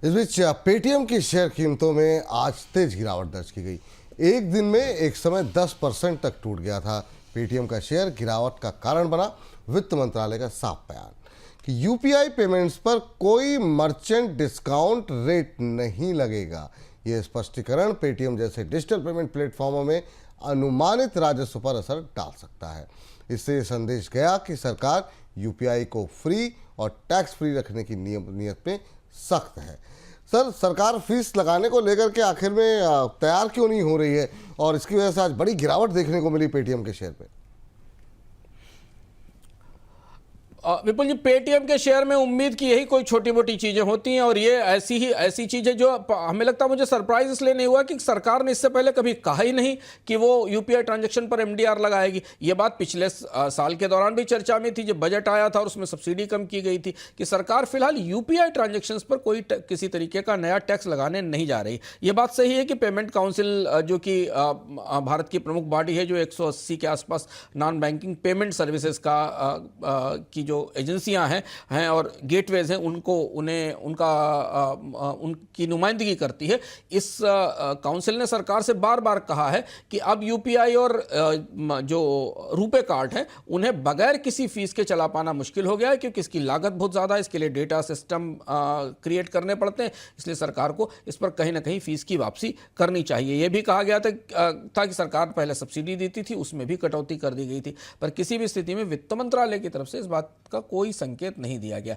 इस बीच पेटीएम की शेयर कीमतों में आज तेज गिरावट दर्ज की गई। एक दिन में एक समय 10% तक टूट गया था। पेटीएम का शेयर गिरावट का कारण बना वित्त मंत्रालय का साफ बयान कि यूपीआई पेमेंट्स पर कोई मर्चेंट डिस्काउंट रेट नहीं लगेगा। यह स्पष्टीकरण पेटीएम जैसे डिजिटल पेमेंट प्लेटफॉर्मों में अनुमानित राजस्व पर असर डाल सकता है। इससे संदेश गया कि सरकार यूपीआई को फ्री और टैक्स फ्री रखने की नीयत में सख्त है। सर, सरकार फीस लगाने को लेकर के आखिर में तैयार क्यों नहीं हो रही है और इसकी वजह से आज बड़ी गिरावट देखने को मिली पेटीएम के शेयर पे? विपुल जी, पेटीएम के शेयर में उम्मीद की यही कोई छोटी मोटी चीजें होती हैं और ये ऐसी चीजें जो हमें लगता है, मुझे सरप्राइज इसलिए नहीं हुआ कि सरकार ने इससे पहले कभी कहा ही नहीं कि वो यूपीआई ट्रांजैक्शन पर एमडीआर लगाएगी। ये बात पिछले साल के दौरान भी चर्चा में थी जब बजट आया था और उसमें सब्सिडी कम की गई थी कि सरकार फिलहाल यूपीआई ट्रांजेक्शन पर कोई किसी तरीके का नया टैक्स लगाने नहीं जा रही। ये बात सही है कि पेमेंट काउंसिल जो कि भारत की प्रमुख बॉडी है, जो 180 के आसपास नॉन बैंकिंग पेमेंट सर्विसेज की जो एजेंसियां हैं और गेटवेज हैं, उनकी नुमाइंदगी करती है। इस काउंसिल ने सरकार से बार बार कहा है कि अब यूपीआई और जो रुपे कार्ड है उन्हें बगैर किसी फीस के चला पाना मुश्किल हो गया है, क्योंकि इसकी लागत बहुत ज़्यादा है, इसके लिए डेटा सिस्टम क्रिएट करने पड़ते हैं। इसलिए सरकार को इस पर कहीं ना कहीं फीस की वापसी करनी चाहिए। यह भी कहा गया था कि सरकार पहले सब्सिडी देती थी, उसमें भी कटौती कर दी गई थी, पर किसी भी स्थिति में वित्त मंत्रालय की तरफ से इस बात का कोई संकेत नहीं दिया गया।